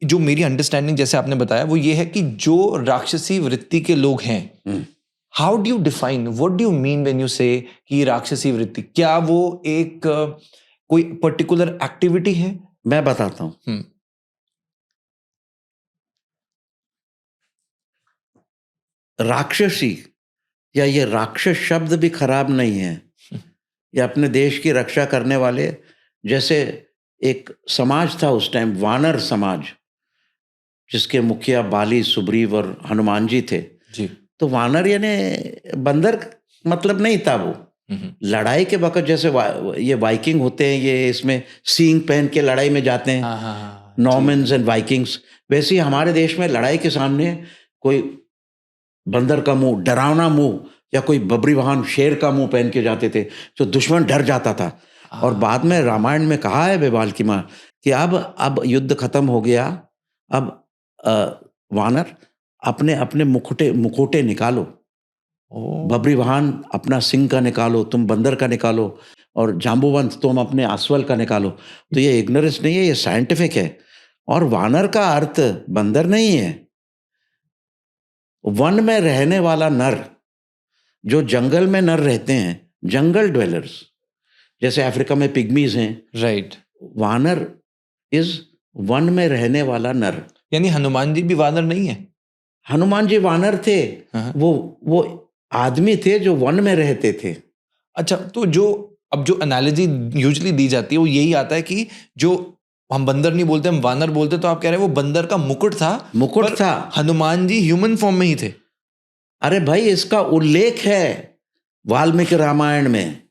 जो मेरी अंडरस्टैंडिंग जैसे आपने बताया वो ये है कि जो राक्षसी वृत्ति के लोग हैं, how do you define, what do you mean when you से कि राक्षसी वृत्ति, क्या वो एक कोई पर्टिकुलर एक्टिविटी है? मैं बताता हूं। राक्षसी या ये राक्षस शब्द भी खराब नहीं है। ये अपने देश की रक्षा करने वाले, जैसे एक समाज था उस टाइम, वानर समाज, जिसके मुखिया बाली, सुग्रीव और हनुमान जी थे जी। तो वानर यानी बंदर मतलब नहीं था वो। लड़ाई के वक्त जैसे ये वाइकिंग होते हैं, ये इसमें सींग पहन के लड़ाई में जाते हैं, नॉर्मन्स एंड वाइकिंग्स, वैसे ही हमारे देश में लड़ाई के सामने कोई बंदर का मुंह, डरावना मुंह, या कोई बबरी वाहन शेर का मुंह पहन के जाते थे तो दुश्मन डर जाता था। और बाद में रामायण में कहा है बेबाल की माँ कि अब युद्ध खत्म हो गया, अब वानर अपने अपने मुखोटे निकालो, बबरी वाहन अपना सिंह का निकालो, तुम बंदर का निकालो, और जांबुवंत तुम अपने आसवल का निकालो। तो ये इग्नोरेंस नहीं है, ये साइंटिफिक है। और वानर का अर्थ बंदर नहीं है, वन में रहने वाला नर, जो जंगल में नर रहते हैं, जंगल ड्वेलर्स, जैसे अफ्रीका में पिग्मीज हैं, राइट। वानर इज वन में रहने वाला नर। यानी हनुमान जी भी वानर नहीं है? हनुमान जी वानर थे, वो आदमी थे जो वन में रहते थे। अच्छा, तो जो एनालॉजी यूजुअली दी जाती है वो यही आता है कि जो हम बंदर नहीं बोलते, हम वानर बोलते, तो आप कह रहे हैं वो बंदर का मुकुट था, हनुमान जी ह्यूमन फॉर्म में ही थे। अरे भाई, इसका उल्लेख है वाल्मीकि रामायण में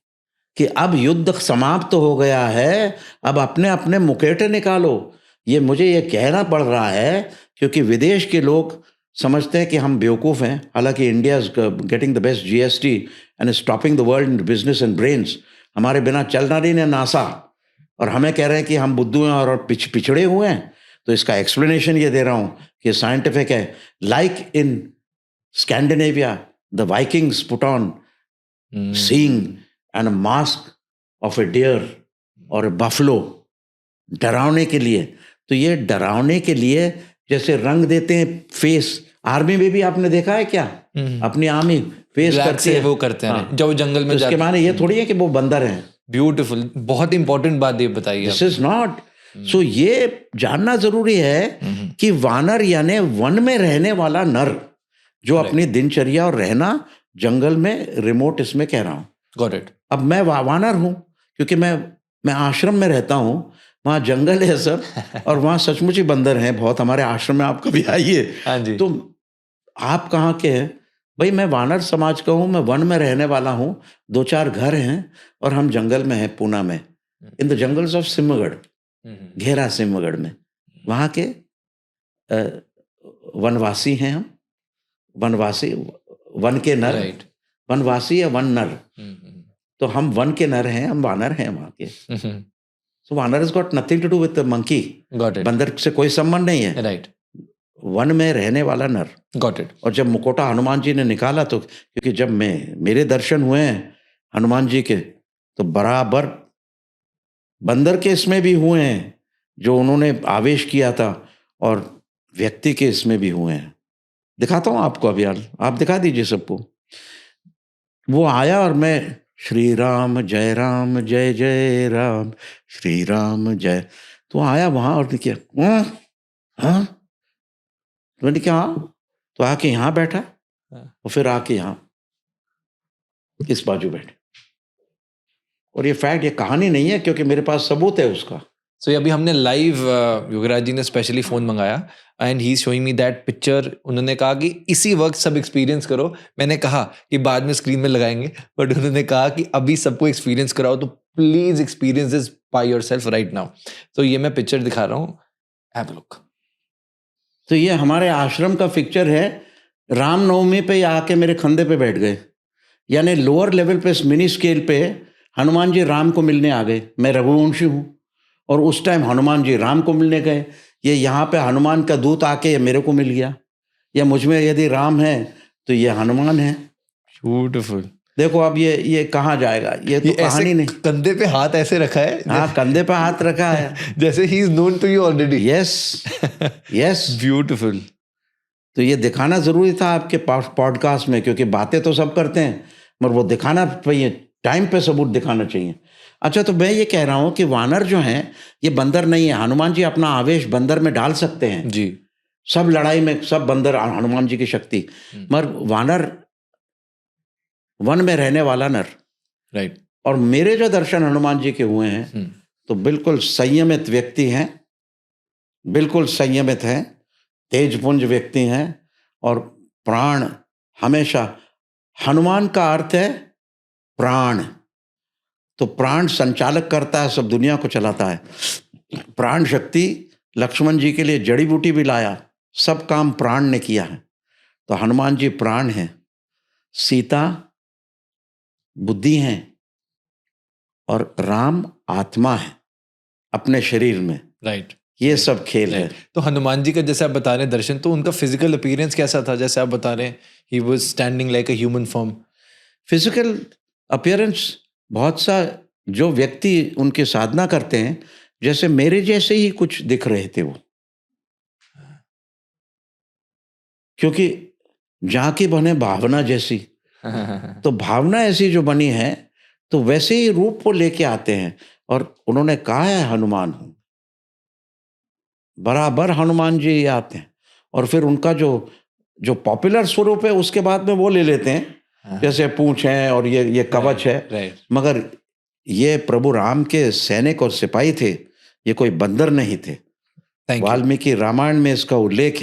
कि अब युद्ध समाप्त हो गया है, अब अपने अपने मुकेटे निकालो। ये मुझे ये कहना पड़ रहा है क्योंकि विदेश के लोग समझते हैं कि हम बेवकूफ़ हैं, हालांकि India is getting the best GST and stopping the world in business and brains. हमारे बिना चल ना रही है नासा, और हमें कह रहे हैं कि हम बुद्धू हैं और पिछड़े हुए हैं। तो इसका एक्सप्लेनेशन ये दे रहा हूँ कि साइंटिफिक है। Like in Scandinavia, the Vikings put on seeing and a mask of a deer or a buffalo, डरावने के लिए। तो ये डरावने के लिए जैसे रंग देते हैं फेस, आर्मी में भी आपने देखा है क्या? अपनी आर्मी फेस करते हैं, वो करते हैं। हाँ। जो जंगल में तो इसके माने ये थोड़ी है कि वो बंदर हैं। ब्यूटीफुल, बहुत इंपॉर्टेंट बात ये बताइए। This is not so. ये जानना जरूरी है कि वानर यानी वन में रहने वाला नर, जो अपनी दिनचर्या और रहना जंगल में, रिमोट, इसमें कह रहा हूं। Got it. अब मैं वानर हूं क्योंकि मैं आश्रम में रहता हूं, वहां जंगल है सब, और वहां सचमुच ही बंदर हैं बहुत। हमारे आश्रम में आप कभी आइए। हाँ जी। तो आप कहाँ के हैं? भाई मैं वानर समाज का हूं, मैं वन में रहने वाला हूं, 2-4 घर हैं और हम जंगल में हैं, पूना में, इन द जंगल्स ऑफ सिमगढ़, घेरा सिमगढ़ में। वहां के वनवासी हैं हम, वनवासी, वन के नर, वनवासी या वन नर। तो हम वन के नर हैं, हम वानर हैं वहां के। सो वानर has got nothing to do with the monkey. बंदर से कोई संबंध नहीं है। राइट। वन में रहने वाला नर। Got it. और जब मुकोटा हनुमान जी ने निकाला, तो क्योंकि जब मेरे दर्शन हुए हैं हनुमान जी के, तो बराबर बंदर के इसमें भी हुए हैं जो उन्होंने आवेश किया था, और व्यक्ति के इसमें भी हुए हैं। दिखाता हूं आपको अभी, आप दिखा दीजिए सबको। वो आया और मैं श्री राम जय जय राम, श्री राम जय, तो आया वहां और देखिए, हाँ, तो मैंने कहा तो आके यहाँ बैठा, और फिर आके यहाँ इस बाजू बैठे। और ये फैक्ट, ये कहानी नहीं है, क्योंकि मेरे पास सबूत है उसका। सो अभी हमने लाइव, योगराज जी ने स्पेशली फ़ोन मंगाया and he is showing me that picture. उन्होंने कहा कि इसी वक्त सब एक्सपीरियंस करो। मैंने कहा कि बाद में स्क्रीन में लगाएंगे, बट उन्होंने कहा कि अभी सबको एक्सपीरियंस कराओ, तो please experience this by yourself right now. तो ये मैं पिक्चर दिखा रहा हूँ, हैव अ लुक। तो ये हमारे आश्रम का पिक्चर है। रामनवमी पे आके मेरे कंधे पे बैठ गए, यानी लोअर लेवल पे, मिनी स्केल पे हनुमान जी राम को मिलने आ गए। मैं रघुवंशी हूँ, और उस टाइम हनुमान जी राम को मिलने गए। ये यहाँ पे हनुमान का दूत आके मेरे को मिल गया, या मुझ में यदि राम है तो ये हनुमान है। ब्यूटीफुल। देखो अब ये कहाँ जाएगा, ये तो ये ऐसे कहानी नहीं। कंधे पे हाथ ऐसे रखा है हाँ, कंधे पे हाथ रखा है। जैसे ही is known to you already. Yes yes, beautiful. तो ये दिखाना जरूरी था आपके पॉडकास्ट में, क्योंकि बातें तो सब करते हैं मगर वो दिखाना चाहिए, टाइम पे सबूत दिखाना चाहिए। अच्छा, तो मैं ये कह रहा हूँ कि वानर जो हैं ये बंदर नहीं है। हनुमान जी अपना आवेश बंदर में डाल सकते हैं जी। सब लड़ाई में, सब बंदर हनुमान जी की शक्ति, मगर वानर वन में रहने वाला नर। राइट। और मेरे जो दर्शन हनुमान जी के हुए हैं तो बिल्कुल संयमित व्यक्ति हैं, बिल्कुल संयमित हैं, तेजपुंज व्यक्ति हैं, और प्राण हमेशा, हनुमान का अर्थ है प्राण, तो प्राण संचालक करता है, सब दुनिया को चलाता है। प्राण शक्ति, लक्ष्मण जी के लिए जड़ी बूटी भी लाया, सब काम प्राण ने किया है। तो हनुमान जी प्राण हैं, सीता बुद्धि हैं, और राम आत्मा है अपने शरीर में। राइट। ये सब खेल है। तो हनुमान जी का जैसे आप बता रहे हैं दर्शन, तो उनका फिजिकल अपीयरेंस कैसा था? जैसे आप बता रहे हैं he was standing like a human form. Physical appearance, बहुत सा जो व्यक्ति उनकी साधना करते हैं जैसे मेरे जैसे ही कुछ दिख रहे थे वो, क्योंकि जहाँ की बने भावना जैसी, तो भावना ऐसी जो बनी है तो वैसे ही रूप को लेके आते हैं। और उन्होंने कहा है हनुमान हूं, बराबर हनुमान जी ही आते हैं। और फिर उनका जो पॉपुलर स्वरूप है उसके बाद में वो ले लेते हैं, जैसे पूंछ है और ये कवच है। राइट। मगर ये प्रभु राम के सैनिक और सिपाही थे, ये कोई बंदर नहीं थे। Thank you. वाल्मीकि रामायण में इसका उल्लेख है।